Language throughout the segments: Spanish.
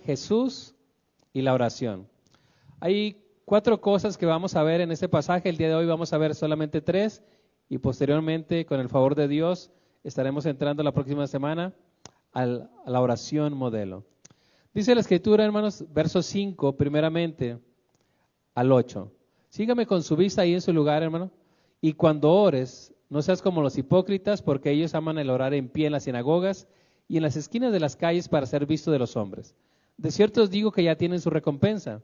Jesús y la oración. Hay 4 cosas que vamos a ver en este pasaje. El día de hoy vamos a ver solamente 3 y posteriormente, con el favor de Dios, estaremos entrando la próxima semana a la oración modelo. Dice la Escritura, hermanos, verso 5, primeramente al 8. Sígame con su vista ahí en su lugar, hermano. Y cuando ores, no seas como los hipócritas, porque ellos aman el orar en pie en las sinagogas y en las esquinas de las calles para ser visto de los hombres. De cierto os digo que ya tienen su recompensa.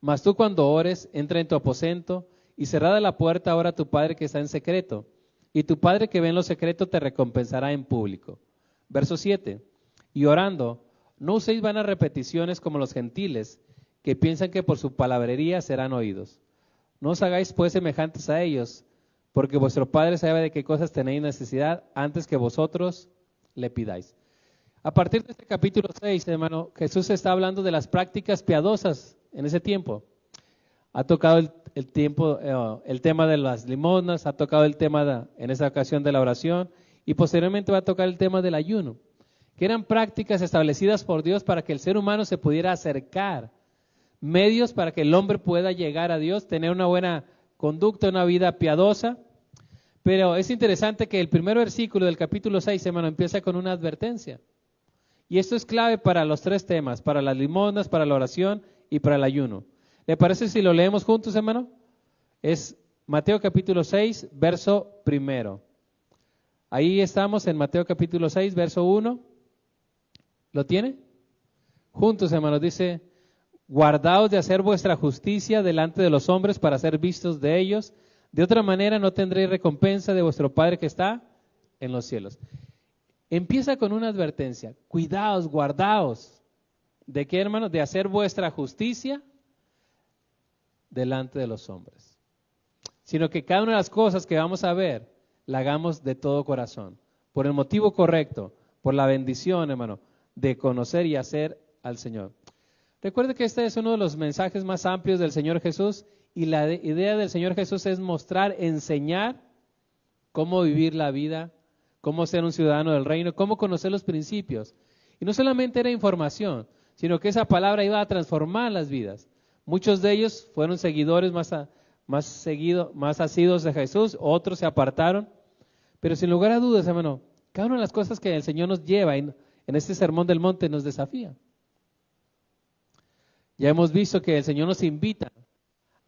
Mas tú cuando ores, entra en tu aposento y cerrada la puerta, ora a tu Padre que está en secreto. Y tu Padre que ve en lo secreto te recompensará en público. Verso 7. Y orando, no uséis vanas repeticiones como los gentiles, que piensan que por su palabrería serán oídos. No os hagáis pues semejantes a ellos, porque vuestro Padre sabe de qué cosas tenéis necesidad antes que vosotros le pidáis. A partir de este capítulo 6, hermano, Jesús está hablando de las prácticas piadosas en ese tiempo. Ha tocado el tema de las limosnas, ha tocado el tema en esa ocasión de la oración y posteriormente va a tocar el tema del ayuno, que eran prácticas establecidas por Dios para que el ser humano se pudiera acercar, medios para que el hombre pueda llegar a Dios, tener una buena conducta, una vida piadosa. Pero es interesante que el primer versículo del capítulo 6, hermano, empieza con una advertencia. Y esto es clave para los 3 temas, para las limosnas, para la oración y para el ayuno. ¿Le parece si lo leemos juntos, hermano? Es Mateo capítulo 6, verso 1. Ahí estamos en Mateo capítulo 6, verso 1. ¿Lo tiene? Juntos, hermanos, dice: guardaos de hacer vuestra justicia delante de los hombres para ser vistos de ellos. De otra manera no tendréis recompensa de vuestro Padre que está en los cielos. Empieza con una advertencia. Cuidaos, guardaos. ¿De qué, hermano? De hacer vuestra justicia delante de los hombres. Sino que cada una de las cosas que vamos a ver, la hagamos de todo corazón. Por el motivo correcto, por la bendición, hermano, de conocer y hacer al Señor. Recuerde que este es uno de los mensajes más amplios del Señor Jesús y la idea del Señor Jesús es mostrar, enseñar cómo vivir la vida, cómo ser un ciudadano del reino, cómo conocer los principios. Y no solamente era información, sino que esa palabra iba a transformar las vidas. Muchos de ellos fueron seguidores más asiduos de Jesús, otros se apartaron, pero sin lugar a dudas, hermano, cada una de las cosas que el Señor nos lleva en este sermón del monte nos desafía. Ya hemos visto que el Señor nos invita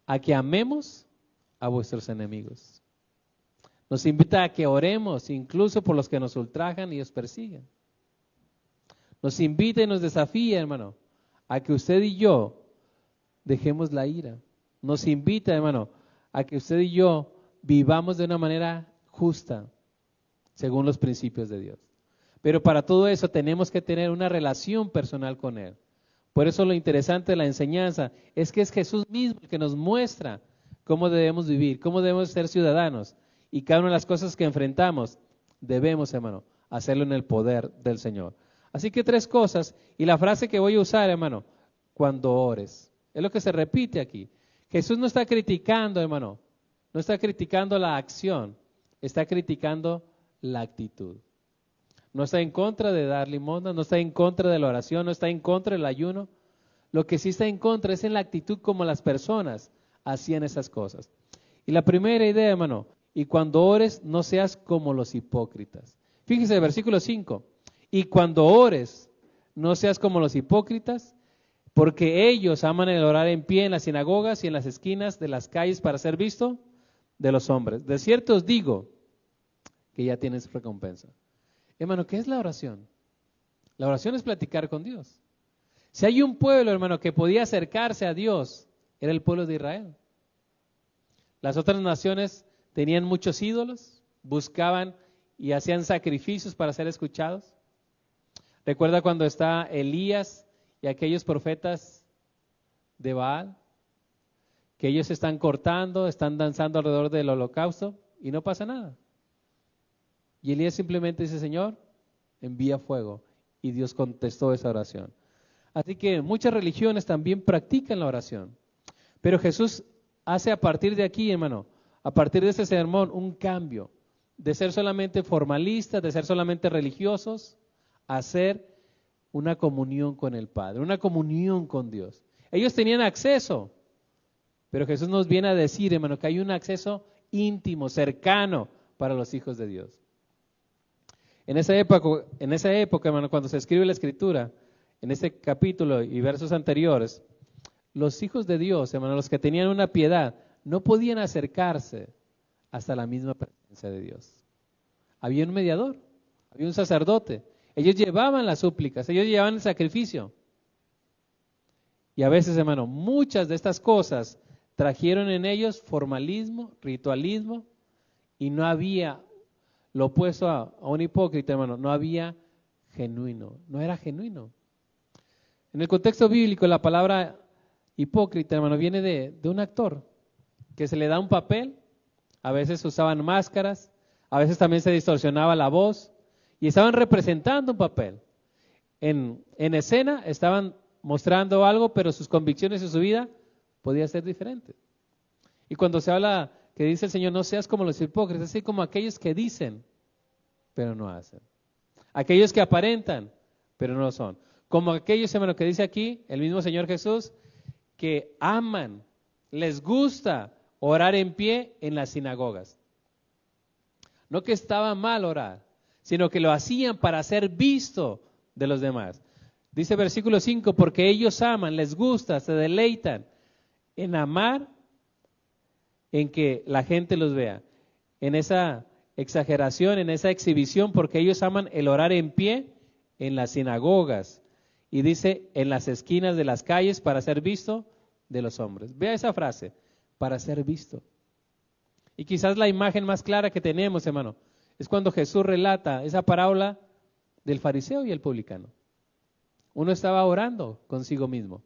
a que amemos a vuestros enemigos. Nos invita a que oremos incluso por los que nos ultrajan y os persiguen. Nos invita y nos desafía, hermano, a que usted y yo dejemos la ira. Nos invita, hermano, a que usted y yo vivamos de una manera justa, según los principios de Dios. Pero para todo eso tenemos que tener una relación personal con Él. Por eso lo interesante de la enseñanza es que es Jesús mismo el que nos muestra cómo debemos vivir, cómo debemos ser ciudadanos. Y cada una de las cosas que enfrentamos debemos, hermano, hacerlo en el poder del Señor. Así que 3 cosas, y la frase que voy a usar, hermano, cuando ores, es lo que se repite aquí. Jesús no está criticando, hermano, no está criticando la acción, está criticando la actitud. No está en contra de dar limosna, no está en contra de la oración, no está en contra del ayuno. Lo que sí está en contra es en la actitud como las personas hacían esas cosas. Y la primera idea, hermano, y cuando ores no seas como los hipócritas. Fíjese el versículo 5. Y cuando ores no seas como los hipócritas, porque ellos aman el orar en pie en las sinagogas y en las esquinas de las calles para ser visto de los hombres. De cierto os digo que ya tienen su recompensa. Hermano, ¿qué es la oración? La oración es platicar con Dios. Si hay un pueblo, hermano, que podía acercarse a Dios, era el pueblo de Israel. Las otras naciones tenían muchos ídolos, buscaban y hacían sacrificios para ser escuchados. Recuerda cuando está Elías y aquellos profetas de Baal, que ellos están cortando, están danzando alrededor del holocausto y no pasa nada. Y Elías simplemente dice: Señor, envía fuego. Y Dios contestó esa oración. Así que muchas religiones también practican la oración. Pero Jesús hace a partir de aquí, hermano, a partir de este sermón, un cambio. De ser solamente formalistas, de ser solamente religiosos, a ser una comunión con el Padre, una comunión con Dios. Ellos tenían acceso, pero Jesús nos viene a decir, hermano, que hay un acceso íntimo, cercano para los hijos de Dios. En esa época, hermano, cuando se escribe la Escritura, en este capítulo y versos anteriores, los hijos de Dios, hermano, los que tenían una piedad, no podían acercarse hasta la misma presencia de Dios. Había un mediador, había un sacerdote. Ellos llevaban las súplicas, ellos llevaban el sacrificio. Y a veces, hermano, muchas de estas cosas trajeron en ellos formalismo, ritualismo, y no había lo opuesto a un hipócrita, hermano, no había genuino, no era genuino. En el contexto bíblico, la palabra hipócrita, hermano, viene de un actor que se le da un papel, a veces usaban máscaras, a veces también se distorsionaba la voz, y estaban representando un papel. En escena estaban mostrando algo, pero sus convicciones y su vida podía ser diferente. Y cuando se habla, que dice el Señor, no seas como los hipócritas, así como aquellos que dicen, pero no hacen. Aquellos que aparentan, pero no son. Como aquellos, hermano, que dice aquí, el mismo Señor Jesús, que aman, les gusta orar en pie en las sinagogas. No que estaba mal orar, sino que lo hacían para ser visto de los demás. Dice versículo 5, porque ellos aman, les gusta, se deleitan en amar, en que la gente los vea. En esa exageración, en esa exhibición, porque ellos aman el orar en pie en las sinagogas. Y dice, en las esquinas de las calles para ser visto de los hombres. Vea esa frase, para ser visto. Y quizás la imagen más clara que tenemos, hermano, es cuando Jesús relata esa parábola del fariseo y el publicano. Uno estaba orando consigo mismo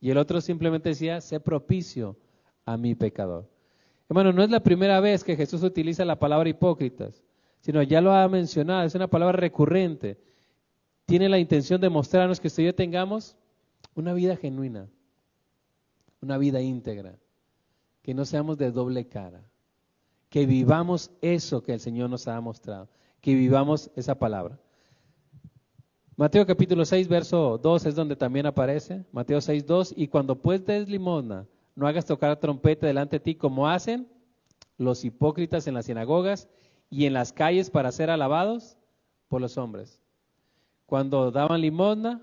y el otro simplemente decía, sé propicio a mi pecador. Hermano, no es la primera vez que Jesús utiliza la palabra hipócritas, sino ya lo ha mencionado, es una palabra recurrente. Tiene la intención de mostrarnos que usted y yo tengamos una vida genuina, una vida íntegra, que no seamos de doble cara, que vivamos eso que el Señor nos ha mostrado, que vivamos esa palabra. Mateo capítulo 6, verso 2 es donde también aparece, Mateo 6, 2, y cuando pues des limosna, no hagas tocar trompeta delante de ti como hacen los hipócritas en las sinagogas y en las calles para ser alabados por los hombres. Cuando daban limosna,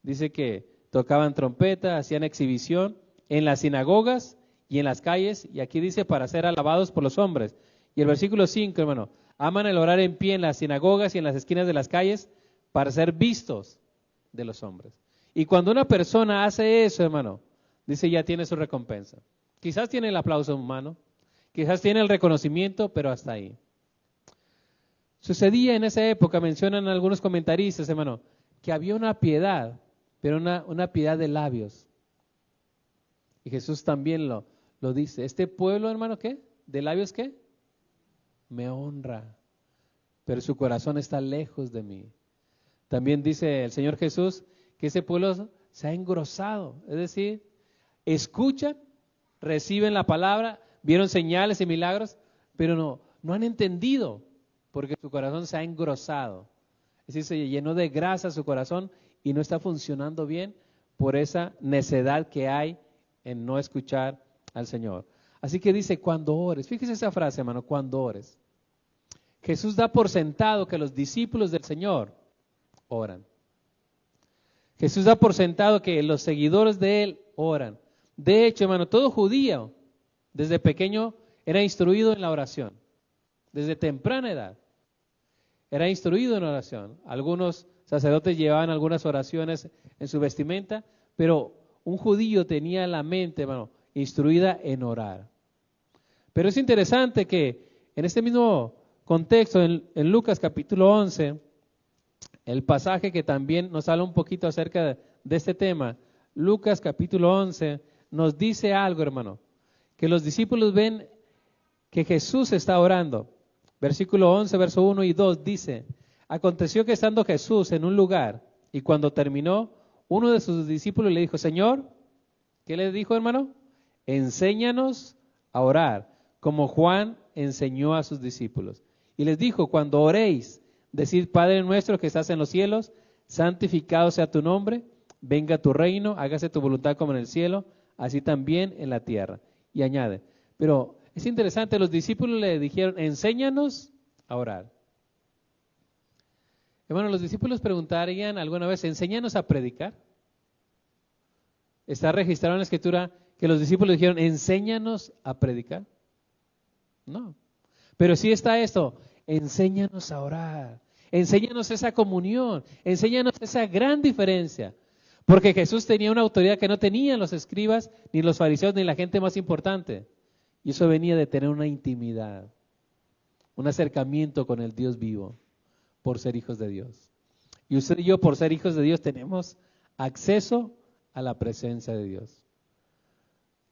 dice que tocaban trompeta, hacían exhibición en las sinagogas y en las calles, y aquí dice para ser alabados por los hombres. Y el versículo 5, hermano, aman el orar en pie en las sinagogas y en las esquinas de las calles para ser vistos de los hombres. Y cuando una persona hace eso, hermano, dice ya tiene su recompensa. Quizás tiene el aplauso humano, quizás tiene el reconocimiento, pero hasta ahí. Sucedía en esa época, mencionan algunos comentaristas, hermano, que había una piedad, pero una piedad de labios. Y Jesús también lo dice. Este pueblo, hermano, ¿qué? ¿De labios qué? Me honra, pero su corazón está lejos de mí. También dice el Señor Jesús que ese pueblo se ha engrosado, es decir, escuchan, reciben la palabra, vieron señales y milagros, pero no han entendido, porque su corazón se ha engrosado. Es decir, se llenó de grasa su corazón y no está funcionando bien por esa necedad que hay en no escuchar al Señor. Así que dice, cuando ores, fíjese esa frase, hermano, cuando ores. Jesús da por sentado que los discípulos del Señor oran. Jesús da por sentado que los seguidores de Él oran. De hecho, hermano, todo judío desde pequeño era instruido en la oración. Desde temprana edad era instruido en oración. Algunos sacerdotes llevaban algunas oraciones en su vestimenta, pero un judío tenía la mente, hermano, instruida en orar. Pero es interesante que en este mismo contexto, en Lucas capítulo 11, el pasaje que también nos habla un poquito acerca de este tema, Lucas capítulo 11, nos dice algo, hermano, que los discípulos ven que Jesús está orando. Versículo 11, verso 1 y 2 dice, aconteció que estando Jesús en un lugar y cuando terminó, uno de sus discípulos le dijo, Señor, ¿qué le dijo, hermano? Enséñanos a orar, como Juan enseñó a sus discípulos. Y les dijo, cuando oréis, decid, Padre nuestro que estás en los cielos, santificado sea tu nombre, venga tu reino, hágase tu voluntad como en el cielo, así también en la tierra. Y añade, pero es interesante, los discípulos le dijeron, enséñanos a orar. Hermano, los discípulos preguntarían alguna vez, enséñanos a predicar. ¿Está registrado en la Escritura que los discípulos dijeron, enséñanos a predicar? No. Pero sí está esto, enséñanos a orar, enséñanos esa comunión, enséñanos esa gran diferencia. Porque Jesús tenía una autoridad que no tenían los escribas, ni los fariseos, ni la gente más importante. Y eso venía de tener una intimidad, un acercamiento con el Dios vivo, por ser hijos de Dios. Y usted y yo, por ser hijos de Dios, tenemos acceso a la presencia de Dios.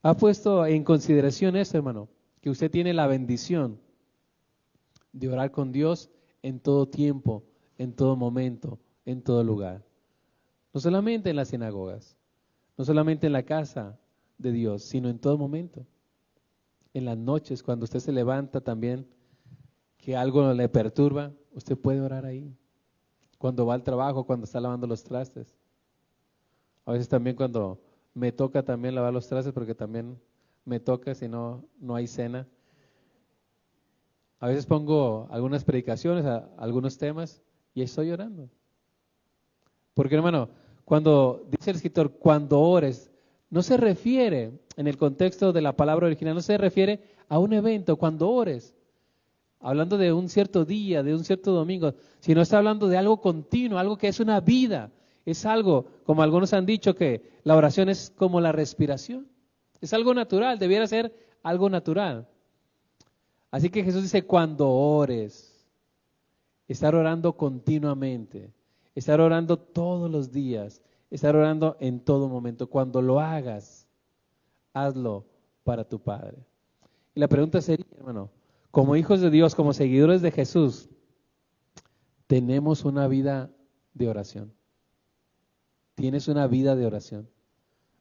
¿Ha puesto en consideración esto, hermano? Que usted tiene la bendición de orar con Dios en todo tiempo, en todo momento, en todo lugar. No solamente en las sinagogas, no solamente en la casa de Dios, sino en todo momento. En las noches, cuando usted se levanta también, que algo le perturba, usted puede orar ahí. Cuando va al trabajo, cuando está lavando los trastes. A veces también cuando me toca también lavar los trastes, porque también me toca, si no, no hay cena. A veces pongo algunas predicaciones, algunos temas, y estoy orando. Porque hermano, cuando dice el escritor, cuando ores, no se refiere, en el contexto de la palabra original, no se refiere a un evento, cuando ores, hablando de un cierto día, de un cierto domingo, sino está hablando de algo continuo, algo que es una vida, es algo, como algunos han dicho, que la oración es como la respiración, es algo natural, debiera ser algo natural. Así que Jesús dice, cuando ores, estar orando continuamente, estar orando todos los días, estar orando en todo momento. Cuando lo hagas, hazlo para tu Padre. Y la pregunta sería, hermano, como hijos de Dios, como seguidores de Jesús, tenemos una vida de oración. Tienes una vida de oración.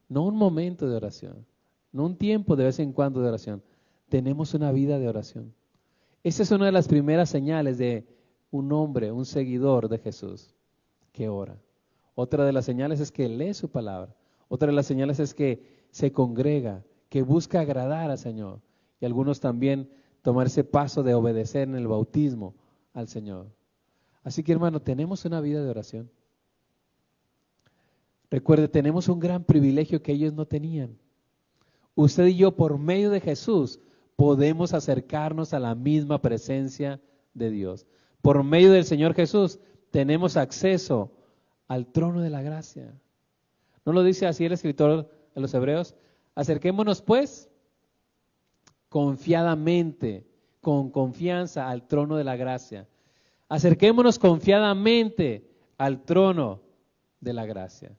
No un momento de oración, no un tiempo de vez en cuando de oración. Tenemos una vida de oración. Esa es una de las primeras señales de un hombre, un seguidor de Jesús, que ora. Otra de las señales es que lee su palabra. Otra de las señales es que se congrega, que busca agradar al Señor. Y algunos también tomar ese paso de obedecer en el bautismo al Señor. Así que hermano, tenemos una vida de oración. Recuerde, tenemos un gran privilegio que ellos no tenían. Usted y yo, por medio de Jesús, podemos acercarnos a la misma presencia de Dios. Por medio del Señor Jesús, tenemos acceso al trono de la gracia. ¿No lo dice así el escritor de los Hebreos? Acerquémonos pues confiadamente, con confianza al trono de la gracia. Acerquémonos confiadamente al trono de la gracia.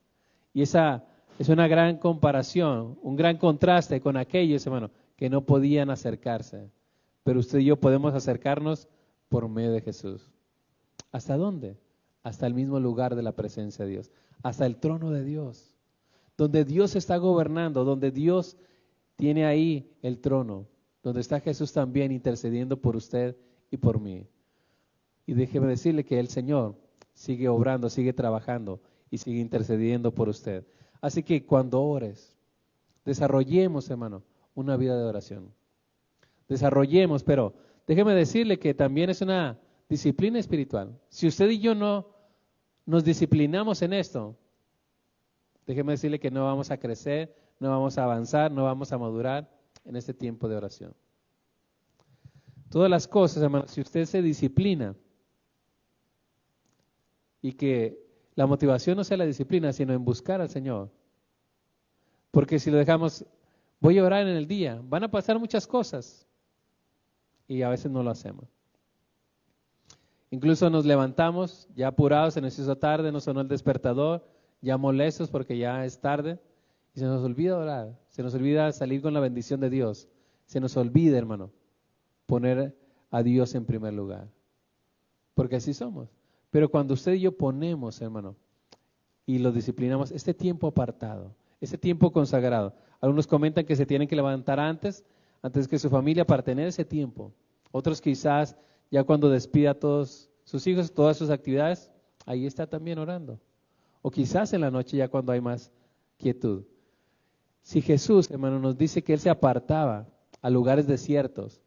Y esa es una gran comparación, un gran contraste con aquellos, hermano, que no podían acercarse. Pero usted y yo podemos acercarnos por medio de Jesús. ¿Hasta dónde? Hasta el mismo lugar de la presencia de Dios, hasta el trono de Dios, donde Dios está gobernando, donde Dios tiene ahí el trono, donde está Jesús también intercediendo por usted y por mí. Y déjeme decirle que el Señor sigue obrando, sigue trabajando y sigue intercediendo por usted. Así que cuando ores, desarrollemos, hermano, una vida de oración. Desarrollemos, pero déjeme decirle que también es una disciplina espiritual. Si usted y yo no nos disciplinamos en esto, déjeme decirle que no vamos a crecer, no vamos a avanzar, no vamos a madurar en este tiempo de oración. Todas las cosas, hermano, si usted se disciplina y que la motivación no sea la disciplina, sino en buscar al Señor. Porque si lo dejamos, voy a orar en el día, van a pasar muchas cosas y a veces no lo hacemos. Incluso nos levantamos ya apurados, se nos hizo tarde, nos sonó el despertador, ya molestos porque ya es tarde y se nos olvida orar, se nos olvida salir con la bendición de Dios, se nos olvida, hermano, poner a Dios en primer lugar, porque así somos. Pero cuando usted y yo ponemos, hermano, y lo disciplinamos, este tiempo apartado, este tiempo consagrado, algunos comentan que se tienen que levantar antes que su familia para tener ese tiempo. Otros quizás ya cuando despida a todos sus hijos, todas sus actividades, ahí está también orando. O quizás en la noche ya cuando hay más quietud. Si Jesús, hermano, nos dice que Él se apartaba a lugares desiertos,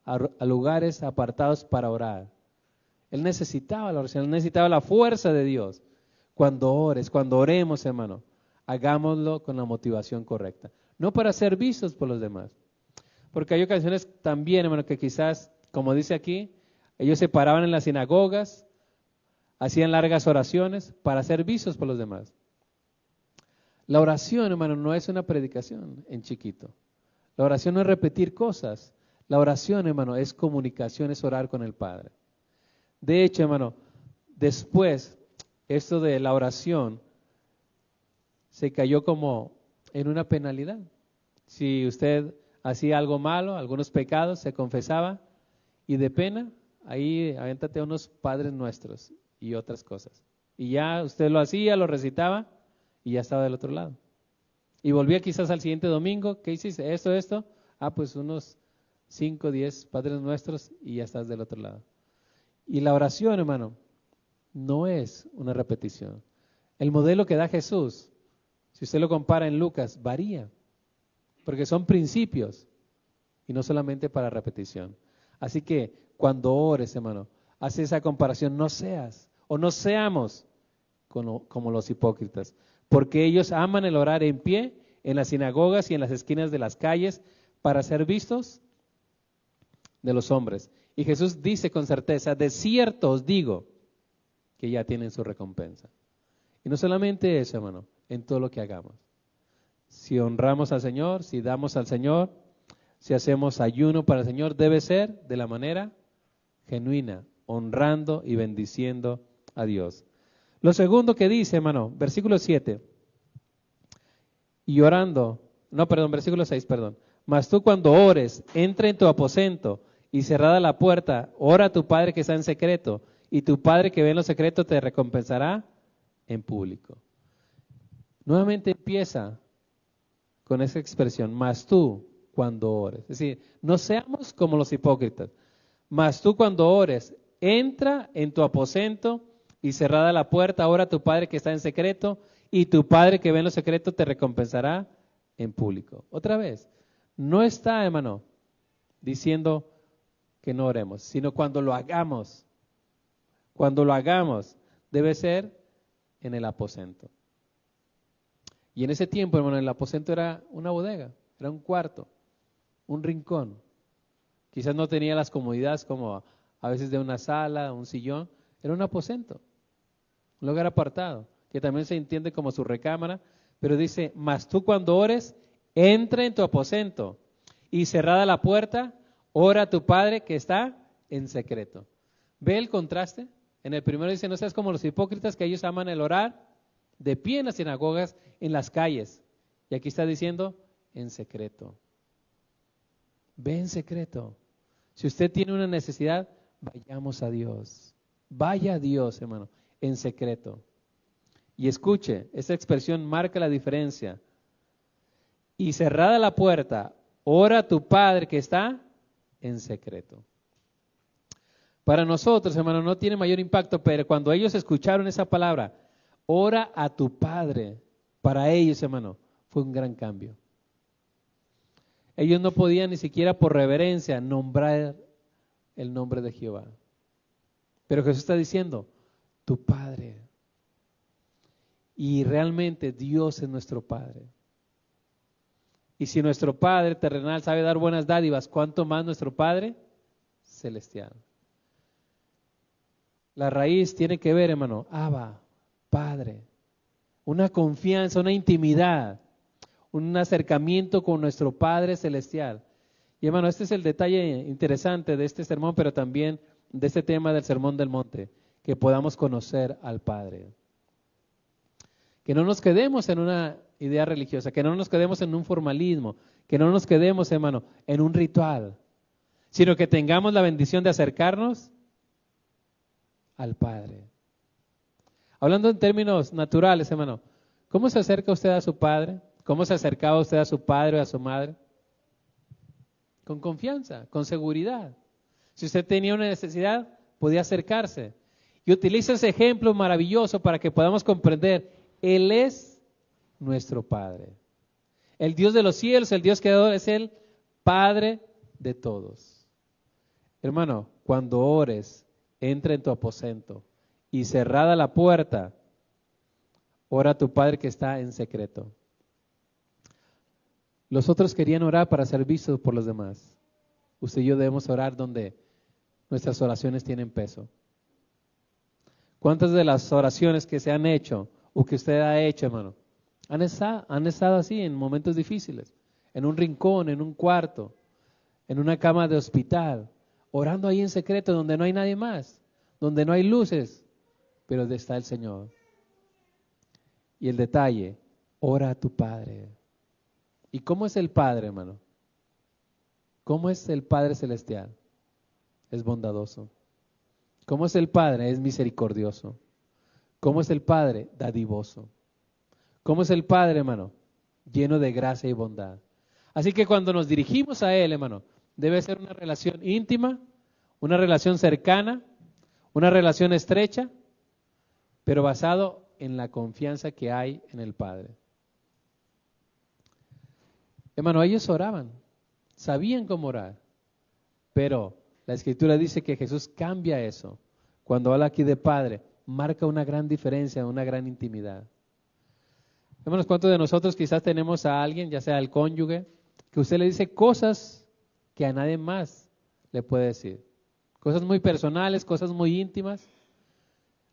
a lugares apartados para orar, Él necesitaba la oración, Él necesitaba la fuerza de Dios. Cuando ores, cuando oremos, hermano, hagámoslo con la motivación correcta. No para ser vistos por los demás. Porque hay ocasiones también, hermano, que quizás, como dice aquí, ellos se paraban en las sinagogas, hacían largas oraciones para ser vistos por los demás. La oración, hermano, no es una predicación en chiquito. La oración no es repetir cosas. La oración, hermano, es comunicación, es orar con el Padre. De hecho, hermano, después, esto de la oración se cayó como en una penalidad. Si usted hacía algo malo, algunos pecados, se confesaba y de pena, ahí avéntate unos Padres Nuestros y otras cosas. Y ya usted lo hacía, lo recitaba y ya estaba del otro lado. Y volvía quizás al siguiente domingo, ¿qué hiciste? Esto. Pues unos 5, 10 Padres Nuestros y ya estás del otro lado. Y la oración, hermano, no es una repetición. El modelo que da Jesús, si usted lo compara en Lucas, varía, porque son principios y no solamente para repetición. Así que cuando ores, hermano, haz esa comparación, no seas o no seamos como los hipócritas, porque ellos aman el orar en pie, en las sinagogas y en las esquinas de las calles para ser vistos de los hombres. Y Jesús dice con certeza, de cierto os digo, que ya tienen su recompensa. Y no solamente eso, hermano, en todo lo que hagamos. Si honramos al Señor, si damos al Señor, si hacemos ayuno para el Señor, debe ser de la manera genuina, honrando y bendiciendo a Dios. Lo segundo que dice, hermano, versículo 7, y orando, versículo 6, mas tú cuando ores, entra en tu aposento y cerrada la puerta, ora a tu Padre que está en secreto, y tu Padre que ve en lo secreto te recompensará en público. Nuevamente empieza con esa expresión, mas tú cuando ores. Es decir, no seamos como los hipócritas, mas tú cuando ores, entra en tu aposento y cerrada la puerta, ora a tu Padre que está en secreto, y tu Padre que ve en lo secreto te recompensará en público. Otra vez, no está, hermano, diciendo que no oremos, sino cuando lo hagamos. Cuando lo hagamos, debe ser en el aposento. Y en ese tiempo, hermano, el aposento era una bodega, era un cuarto, un rincón. Quizás no tenía las comodidades como a veces de una sala, un sillón, era un aposento, un lugar apartado, que también se entiende como su recámara, pero dice, mas tú cuando ores, entra en tu aposento y cerrada la puerta, ora a tu Padre que está en secreto. ¿Ve el contraste? En el primero dice, no seas como los hipócritas que ellos aman el orar de pie en las sinagogas, en las calles. Y aquí está diciendo, en secreto. Ve en secreto. Si usted tiene una necesidad, vayamos a Dios. Vaya a Dios, hermano, en secreto. Y escuche, esa expresión marca la diferencia. Y cerrada la puerta, ora a tu Padre que está en secreto. Para nosotros, hermano, no tiene mayor impacto, pero cuando ellos escucharon esa palabra, ora a tu Padre, para ellos, hermano, fue un gran cambio. Ellos no podían ni siquiera por reverencia nombrar el nombre de Jehová. Pero Jesús está diciendo, tu Padre. Y realmente Dios es nuestro Padre. Y si nuestro Padre terrenal sabe dar buenas dádivas, ¿cuánto más nuestro Padre celestial? La raíz tiene que ver, hermano, Abba, Padre. Una confianza, una intimidad, un acercamiento con nuestro Padre celestial. Y hermano, este es el detalle interesante de este sermón, pero también de este tema del Sermón del Monte, que podamos conocer al Padre. Que no nos quedemos en una idea religiosa, que no nos quedemos en un formalismo, que no nos quedemos, hermano, en un ritual, sino que tengamos la bendición de acercarnos al Padre. Hablando en términos naturales, hermano, ¿cómo se acerca usted a su Padre? ¿Cómo se acercaba usted a su padre o a su madre? Con confianza, con seguridad. Si usted tenía una necesidad, podía acercarse. Y utiliza ese ejemplo maravilloso para que podamos comprender, Él es nuestro Padre. El Dios de los cielos, el Dios creador, es el Padre de todos. Hermano, cuando ores, entra en tu aposento y cerrada la puerta, ora a tu Padre que está en secreto. Los otros querían orar para ser vistos por los demás. Usted y yo debemos orar donde nuestras oraciones tienen peso. ¿Cuántas de las oraciones que se han hecho o que usted ha hecho, hermano, han estado así en momentos difíciles? En un rincón, en un cuarto, en una cama de hospital, orando ahí en secreto donde no hay nadie más, donde no hay luces, pero donde está el Señor. Y el detalle, ora a tu Padre. ¿Y cómo es el Padre, hermano? ¿Cómo es el Padre celestial? Es bondadoso. ¿Cómo es el Padre? Es misericordioso. ¿Cómo es el Padre? Dadivoso. ¿Cómo es el Padre, hermano? Lleno de gracia y bondad. Así que cuando nos dirigimos a Él, hermano, debe ser una relación íntima, una relación cercana, una relación estrecha, pero basado en la confianza que hay en el Padre. Hermano, ellos oraban, sabían cómo orar, pero la Escritura dice que Jesús cambia eso. Cuando habla aquí de Padre, marca una gran diferencia, una gran intimidad. Hermanos, ¿cuántos de nosotros quizás tenemos a alguien, ya sea el cónyuge, que usted le dice cosas que a nadie más le puede decir? Cosas muy personales, cosas muy íntimas.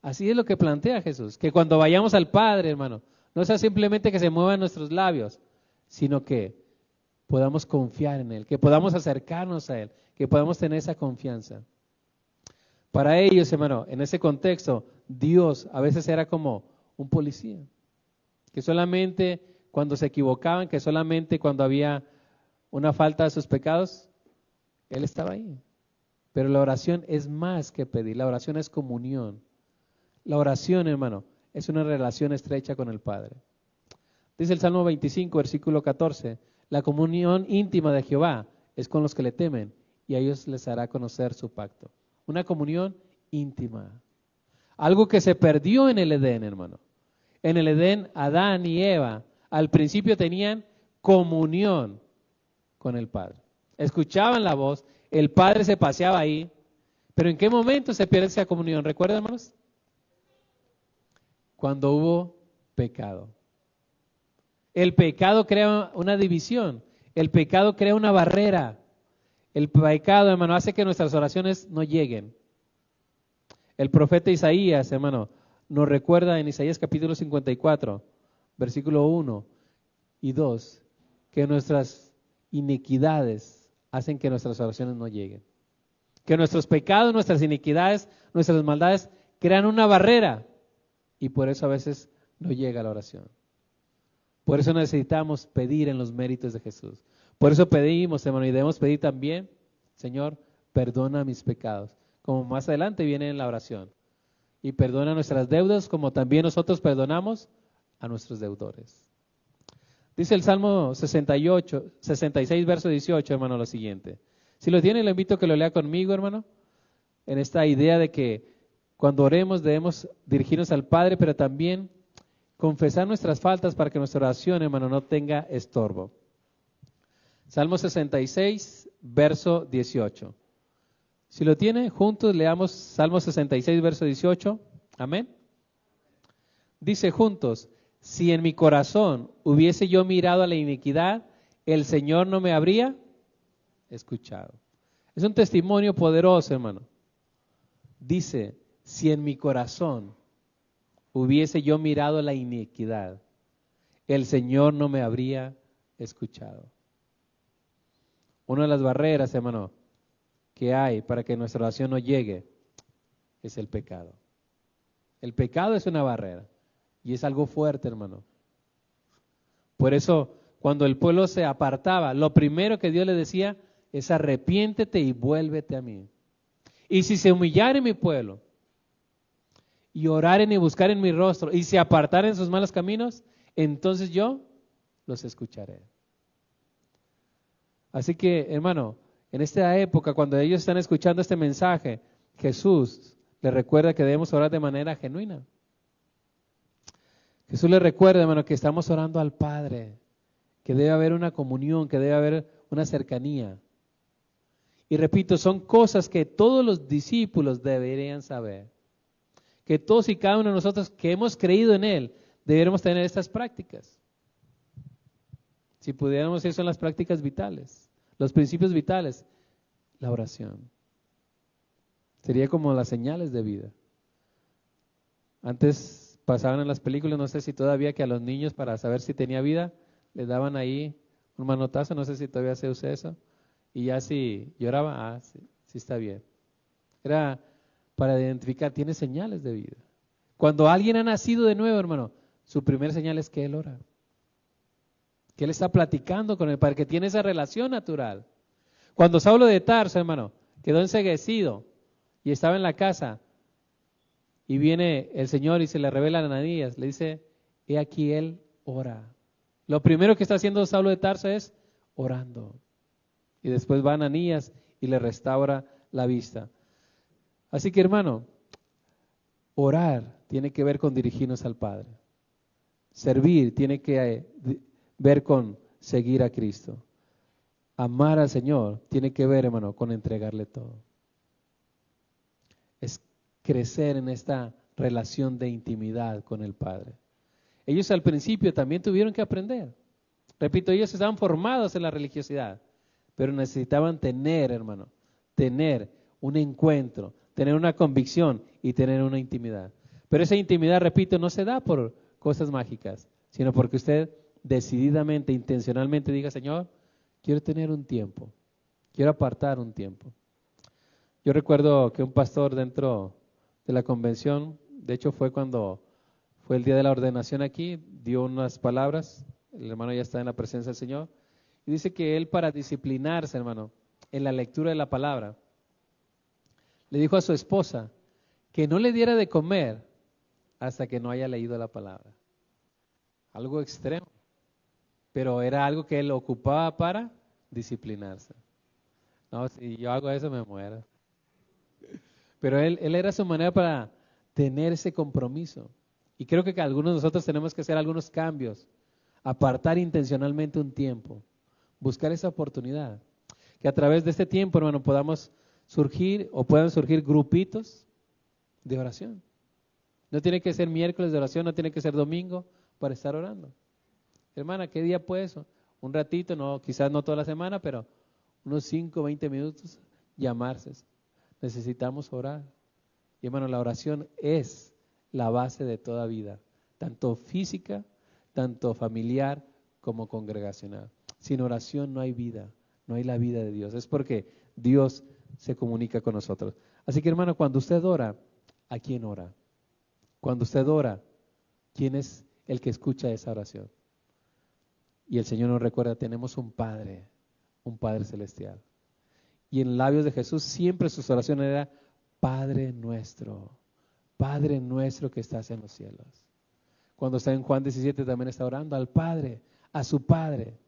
Así es lo que plantea Jesús, que cuando vayamos al Padre, hermano, no sea simplemente que se muevan nuestros labios, sino que podamos confiar en Él, que podamos acercarnos a Él, que podamos tener esa confianza. Para ellos, hermano, en ese contexto, Dios a veces era como un policía, que solamente cuando se equivocaban, que solamente cuando había una falta de sus pecados, Él estaba ahí. Pero la oración es más que pedir, la oración es comunión. La oración, hermano, es una relación estrecha con el Padre. Dice el Salmo 25, versículo 14, la comunión íntima de Jehová es con los que le temen y a ellos les hará conocer su pacto. Una comunión íntima. Algo que se perdió en el Edén, hermano. En el Edén, Adán y Eva al principio tenían comunión con el Padre. Escuchaban la voz, el Padre se paseaba ahí, pero ¿en qué momento se pierde esa comunión? ¿Recuerdan, hermanos? Cuando hubo pecado. El pecado crea una división, el pecado crea una barrera. El pecado, hermano, hace que nuestras oraciones no lleguen. El profeta Isaías, hermano, nos recuerda en Isaías capítulo 54, versículo 1 y 2, que nuestras iniquidades hacen que nuestras oraciones no lleguen. Que nuestros pecados, nuestras iniquidades, nuestras maldades crean una barrera y por eso a veces no llega la oración. Por eso necesitamos pedir en los méritos de Jesús. Por eso pedimos, hermano, y debemos pedir también, Señor, perdona mis pecados. Como más adelante viene en la oración. Y perdona nuestras deudas como también nosotros perdonamos a nuestros deudores. Dice el Salmo 66, verso 18, hermano, lo siguiente. Si lo tiene, le invito a que lo lea conmigo, hermano, en esta idea de que cuando oremos debemos dirigirnos al Padre, pero también confesar nuestras faltas para que nuestra oración, hermano, no tenga estorbo. Salmo 66, verso 18. Si lo tiene, juntos leamos Salmo 66, verso 18. Amén. Dice juntos, si en mi corazón hubiese yo mirado a la iniquidad, el Señor no me habría escuchado. Es un testimonio poderoso, hermano. Dice, si en mi corazón hubiese yo mirado la iniquidad, el Señor no me habría escuchado. Una de las barreras, hermano, que hay para que nuestra oración no llegue es el pecado. El pecado es una barrera y es algo fuerte, hermano. Por eso, cuando el pueblo se apartaba, lo primero que Dios le decía es arrepiéntete y vuélvete a mí. Y si se humillaren mi pueblo y oraren y buscaren mi rostro y se apartaren sus malos caminos, entonces yo los escucharé. Así que, hermano, en esta época, cuando ellos están escuchando este mensaje, Jesús le recuerda que debemos orar de manera genuina. Jesús le recuerda, hermano, que estamos orando al Padre, que debe haber una comunión, que debe haber una cercanía. Y repito, son cosas que todos los discípulos deberían saber. Que todos y cada uno de nosotros que hemos creído en Él, deberíamos tener estas prácticas. Si pudiéramos, eso son las prácticas vitales, los principios vitales, la oración. Sería como las señales de vida. Antes pasaban en las películas, no sé si todavía, que a los niños para saber si tenía vida, les daban ahí un manotazo, no sé si todavía se usa eso, y ya si lloraba, sí está bien. Era para identificar, tiene señales de vida. Cuando alguien ha nacido de nuevo, hermano, su primera señal es que él ora. Que él está platicando con el Padre, que tiene esa relación natural. Cuando Saulo de Tarso, hermano, quedó enceguecido y estaba en la casa, y viene el Señor y se le revela a Ananías, le dice, he aquí él ora. Lo primero que está haciendo Saulo de Tarso es orando. Y después va Ananías y le restaura la vista. Así que, hermano, orar tiene que ver con dirigirnos al Padre. Servir tiene que ver con seguir a Cristo. Amar al Señor tiene que ver, hermano, con entregarle todo. Es crecer en esta relación de intimidad con el Padre. Ellos al principio también tuvieron que aprender. Repito, ellos estaban formados en la religiosidad, pero necesitaban tener, hermano, tener un encuentro, tener una convicción y tener una intimidad. Pero esa intimidad, repito, no se da por cosas mágicas, sino porque usted decididamente, intencionalmente diga, Señor, quiero tener un tiempo, quiero apartar un tiempo. Yo recuerdo que un pastor dentro de la convención, de hecho fue cuando fue el día de la ordenación aquí, dio unas palabras, el hermano ya está en la presencia del Señor, y dice que él, para disciplinarse, hermano, en la lectura de la palabra, le dijo a su esposa que no le diera de comer hasta que no haya leído la palabra. Algo extremo, pero era algo que él ocupaba para disciplinarse. No, si yo hago eso me muero. Pero él era su manera para tener ese compromiso. Y creo que algunos de nosotros tenemos que hacer algunos cambios, apartar intencionalmente un tiempo, buscar esa oportunidad. Que a través de este tiempo, hermano, podamos surgir o puedan surgir grupitos de oración. No tiene que ser miércoles de oración, no tiene que ser domingo para estar orando. Hermana, ¿qué día puede eso? Un ratito, no, quizás no toda la semana, pero unos 5, 20 minutos, llamarse. Necesitamos orar. Y hermano, la oración es la base de toda vida, tanto física, tanto familiar como congregacional. Sin oración no hay vida, no hay la vida de Dios. Es porque Dios se comunica con nosotros. Así que, hermano, cuando usted ora, ¿a quién ora? Cuando usted ora, ¿quién es el que escucha esa oración? Y el Señor nos recuerda, tenemos un Padre celestial. Y en labios de Jesús siempre sus oraciones eran, Padre nuestro que estás en los cielos. Cuando está en Juan 17 también está orando al Padre, a su Padre.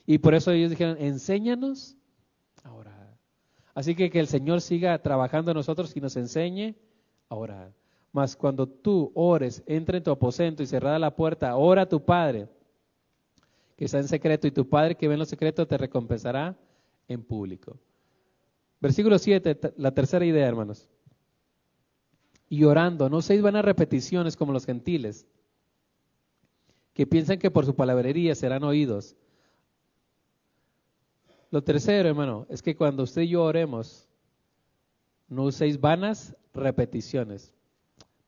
Y por eso ellos dijeron, enséñanos a orar. Así que el Señor siga trabajando en nosotros y nos enseñe a orar. Mas cuando tú ores, entra en tu aposento y cerrada la puerta, ora a tu Padre que está en secreto, y tu Padre que ve en lo secreto te recompensará en público. Versículo 7, la tercera idea, hermanos. Y orando, no seáis vanas repeticiones como los gentiles, que piensan que por su palabrería serán oídos. Lo tercero, hermano, es que cuando usted y yo oremos, no uséis vanas repeticiones.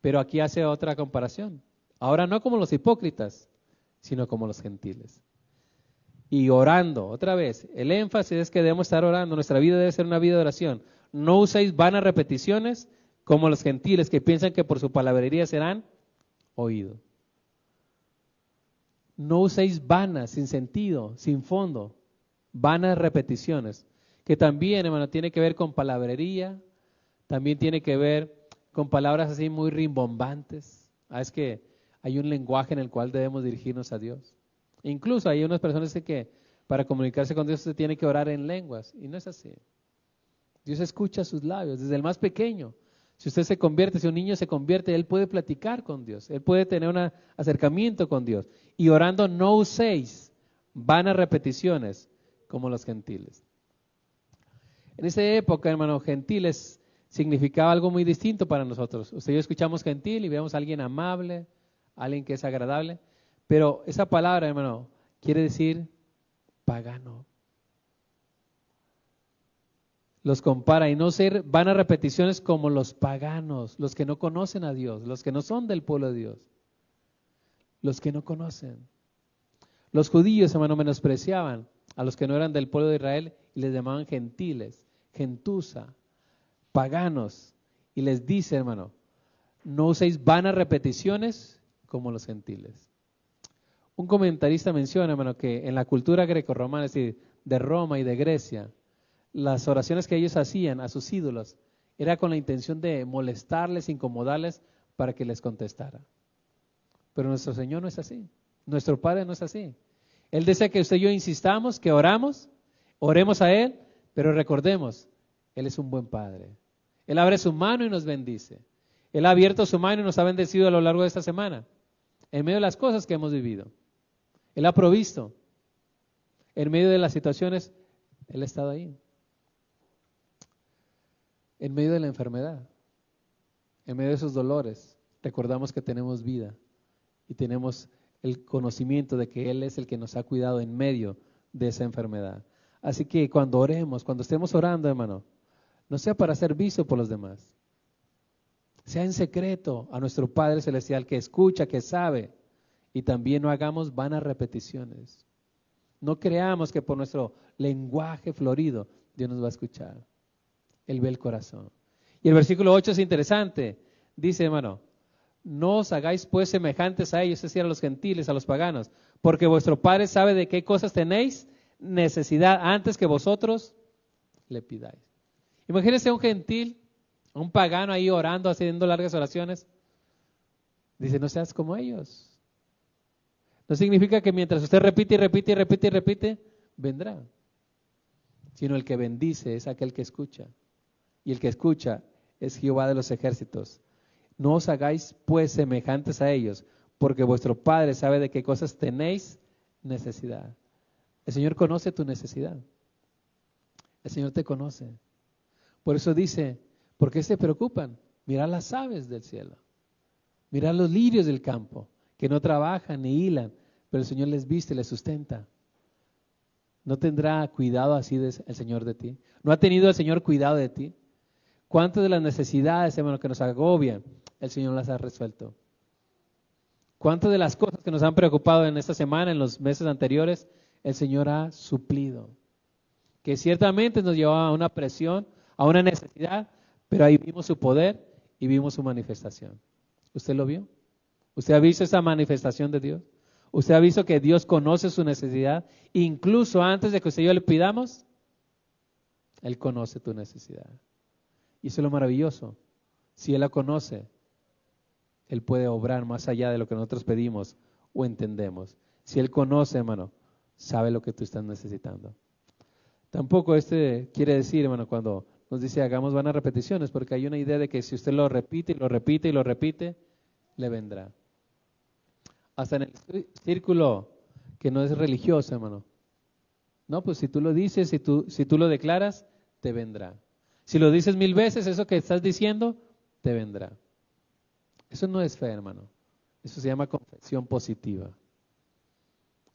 Pero aquí hace otra comparación. Ahora no como los hipócritas, sino como los gentiles. Y orando, otra vez, el énfasis es que debemos estar orando, nuestra vida debe ser una vida de oración. No uséis vanas repeticiones como los gentiles que piensan que por su palabrería serán oídos. No uséis vanas, sin sentido, sin fondo, vanas repeticiones, que también, hermano, tiene que ver con palabrería, también tiene que ver con palabras así muy rimbombantes. Es que hay un lenguaje en el cual debemos dirigirnos a Dios. Incluso hay unas personas que para comunicarse con Dios se tiene que orar en lenguas, y no es así. Dios escucha sus labios, desde el más pequeño. Si usted se convierte, si un niño se convierte, él puede platicar con Dios, él puede tener un acercamiento con Dios. Y orando no uséis vanas repeticiones como los gentiles. En esa época, hermano, gentiles significaba algo muy distinto para nosotros. Usted y yo escuchamos gentil y vemos a alguien amable, alguien que es agradable, pero esa palabra, hermano, quiere decir pagano. Los compara y no ser vanas repeticiones como los paganos, los que no conocen a Dios, los que no son del pueblo de Dios, los que no conocen. Los judíos, hermano, menospreciaban a los que no eran del pueblo de Israel y les llamaban gentiles, gentuza, paganos. Y les dice, hermano, no uséis vanas repeticiones como los gentiles. Un comentarista menciona, hermano, que en la cultura grecorromana, es decir, de Roma y de Grecia, las oraciones que ellos hacían a sus ídolos era con la intención de molestarles, incomodarles para que les contestara. Pero nuestro Señor no es así. Nuestro Padre no es así. Él desea que usted y yo insistamos, que oremos a Él, pero recordemos, Él es un buen Padre. Él abre su mano y nos bendice. Él ha abierto su mano y nos ha bendecido a lo largo de esta semana, en medio de las cosas que hemos vivido. Él ha provisto. En medio de las situaciones, Él ha estado ahí. En medio de la enfermedad, en medio de esos dolores, recordamos que tenemos vida y tenemos el conocimiento de que Él es el que nos ha cuidado en medio de esa enfermedad. Así que cuando oremos, cuando estemos orando, hermano, no sea para ser visto por los demás. Sea en secreto a nuestro Padre Celestial que escucha, que sabe, y también no hagamos vanas repeticiones. No creamos que por nuestro lenguaje florido Dios nos va a escuchar. Él ve el corazón. Y el versículo 8 es interesante. Dice, hermano, no os hagáis pues semejantes a ellos, es decir, a los gentiles, a los paganos, porque vuestro Padre sabe de qué cosas tenéis necesidad antes que vosotros le pidáis. Imagínense un gentil, un pagano ahí orando, haciendo largas oraciones. Dice, no seas como ellos. No significa que mientras usted repite y repite y repite y repite, vendrá. Sino el que bendice es aquel que escucha. Y el que escucha es Jehová de los ejércitos. No os hagáis pues semejantes a ellos, porque vuestro Padre sabe de qué cosas tenéis necesidad. El Señor conoce tu necesidad. El Señor te conoce. Por eso dice, ¿por qué se preocupan? Mirad las aves del cielo. Mirad los lirios del campo, que no trabajan ni hilan, pero el Señor les viste y les sustenta. ¿No tendrá cuidado así el Señor de ti? ¿No ha tenido el Señor cuidado de ti? ¿Cuántas de las necesidades, hermano, que nos agobian, el Señor las ha resuelto? ¿Cuántas de las cosas que nos han preocupado en esta semana, en los meses anteriores, el Señor ha suplido? Que ciertamente nos llevaba a una presión, a una necesidad, pero ahí vimos su poder y vimos su manifestación. ¿Usted lo vio? ¿Usted ha visto esa manifestación de Dios? ¿Usted ha visto que Dios conoce su necesidad? Incluso antes de que usted y yo le pidamos, Él conoce tu necesidad. Y eso es lo maravilloso. Si Él la conoce, Él puede obrar más allá de lo que nosotros pedimos o entendemos. Si Él conoce, hermano, sabe lo que tú estás necesitando. Tampoco quiere decir, hermano, cuando nos dice hagamos vanas repeticiones, porque hay una idea de que si usted lo repite y lo repite y lo repite, le vendrá. Hasta en el círculo que no es religioso, hermano. No, pues si tú lo dices, si tú lo declaras, te vendrá. Si lo dices 1000 veces, eso que estás diciendo, te vendrá. Eso no es fe, hermano. Eso se llama confesión positiva.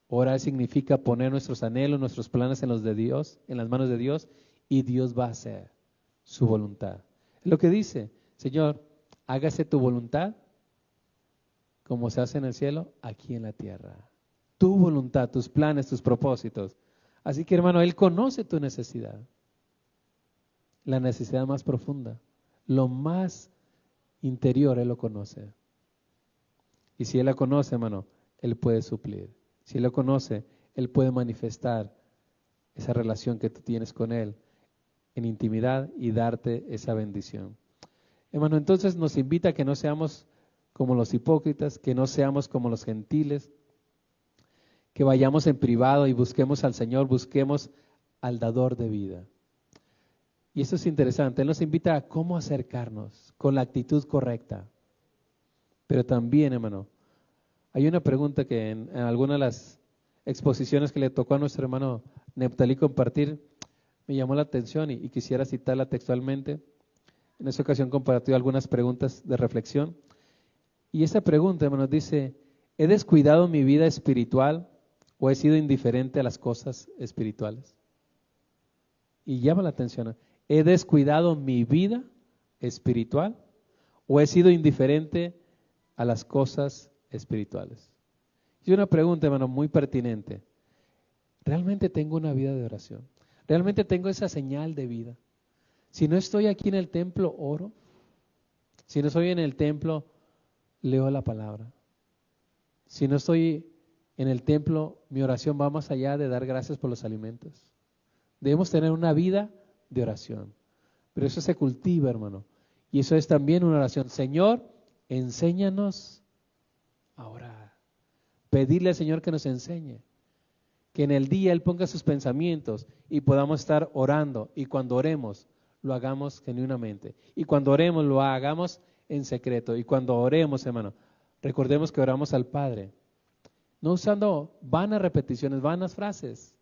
Orar significa poner nuestros anhelos, nuestros planes en los de Dios, en las manos de Dios, y Dios va a hacer su voluntad. Es lo que dice, Señor, hágase tu voluntad como se hace en el cielo, aquí en la tierra. Tu voluntad, tus planes, tus propósitos. Así que, hermano, Él conoce tu necesidad. La necesidad más profunda, lo más interior, Él lo conoce. Y si Él la conoce, hermano, Él puede suplir. Si Él lo conoce, Él puede manifestar esa relación que tú tienes con Él en intimidad y darte esa bendición. Hermano, entonces nos invita a que no seamos como los hipócritas, que no seamos como los gentiles, que vayamos en privado y busquemos al Señor, busquemos al dador de vida. Y eso es interesante. Él nos invita a cómo acercarnos con la actitud correcta. Pero también, hermano, hay una pregunta que en alguna de las exposiciones que le tocó a nuestro hermano Neptalí compartir, me llamó la atención y quisiera citarla textualmente. En esa ocasión compartió algunas preguntas de reflexión. Y esa pregunta, hermano, dice, ¿he descuidado mi vida espiritual o he sido indiferente a las cosas espirituales? Y llama la atención, ¿he descuidado mi vida espiritual o he sido indiferente a las cosas espirituales? Y una pregunta, hermano, muy pertinente. ¿Realmente tengo una vida de oración? ¿Realmente tengo esa señal de vida? Si no estoy aquí en el templo, oro. Si no estoy en el templo, leo la palabra. Si no estoy en el templo, mi oración va más allá de dar gracias por los alimentos. Debemos tener una vida de oración. Pero eso se cultiva, hermano. Y eso es también una oración. Señor, enséñanos a orar. Pedirle al Señor que nos enseñe. Que en el día Él ponga sus pensamientos y podamos estar orando. Y cuando oremos, lo hagamos genuinamente. Y cuando oremos, lo hagamos en secreto. Y cuando oremos, hermano, recordemos que oramos al Padre. No usando vanas repeticiones, vanas frases,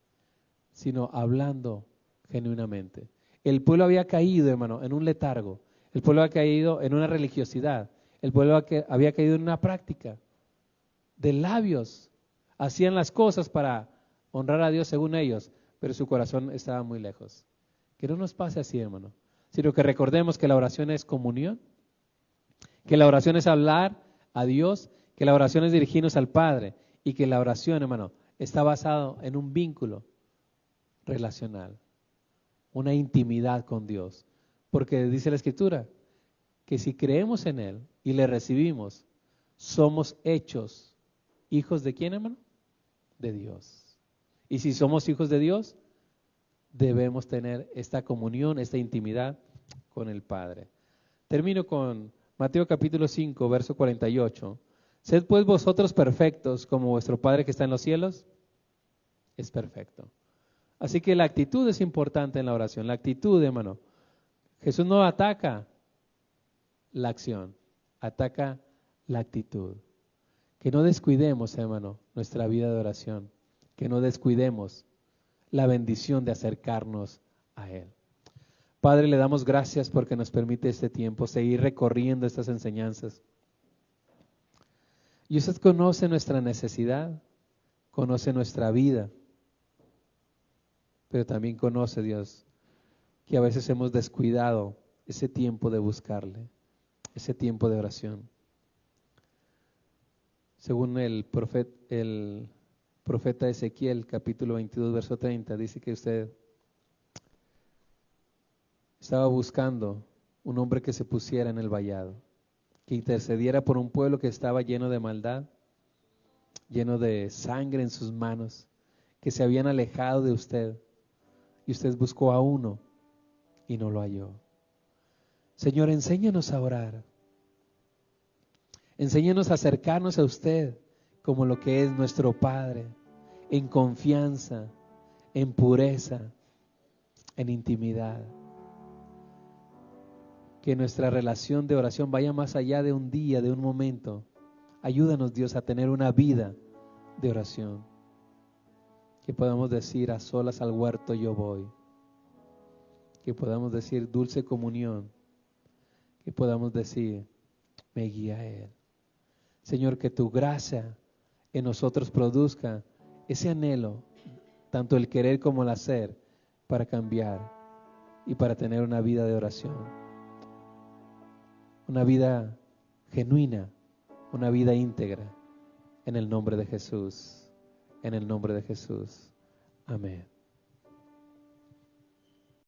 sino hablando genuinamente. El pueblo había caído, hermano, en un letargo. El pueblo había caído en una religiosidad. El pueblo había caído en una práctica de labios. Hacían las cosas para honrar a Dios según ellos, pero su corazón estaba muy lejos. Que no nos pase así, hermano, sino que recordemos que la oración es comunión, que la oración es hablar a Dios, que la oración es dirigirnos al Padre y que la oración, hermano, está basado en un vínculo relacional, una intimidad con Dios. Porque dice la Escritura que si creemos en Él y le recibimos, somos hechos hijos de ¿quién, hermano? De Dios. Y si somos hijos de Dios, debemos tener esta comunión, esta intimidad con el Padre. Termino con Mateo capítulo 5, verso 48. Sed pues vosotros perfectos como vuestro Padre que está en los cielos es perfecto. Así que la actitud es importante en la oración, la actitud, hermano. Jesús no ataca la acción, ataca la actitud. Que no descuidemos, hermano, nuestra vida de oración, que no descuidemos la bendición de acercarnos a Él. Padre, le damos gracias porque nos permite este tiempo seguir recorriendo estas enseñanzas. Y usted conoce nuestra necesidad, conoce nuestra vida, pero también conoce, Dios, que a veces hemos descuidado ese tiempo de buscarle, ese tiempo de oración. Según el profeta Ezequiel, capítulo 22, verso 30, dice que usted estaba buscando un hombre que se pusiera en el vallado, que intercediera por un pueblo que estaba lleno de maldad, lleno de sangre en sus manos, que se habían alejado de usted, y usted buscó a uno y no lo halló. Señor, enséñanos a orar. Enséñanos a acercarnos a usted como lo que es nuestro Padre, en confianza, en pureza, en intimidad. Que nuestra relación de oración vaya más allá de un día, de un momento. Ayúdanos, Dios, a tener una vida de oración. Que podamos decir, a solas al huerto yo voy. Que podamos decir, dulce comunión. Que podamos decir, me guía Él. Señor, que tu gracia en nosotros produzca ese anhelo, tanto el querer como el hacer, para cambiar y para tener una vida de oración. Una vida genuina, una vida íntegra, en el nombre de Jesús, en el nombre de Jesús. Amén.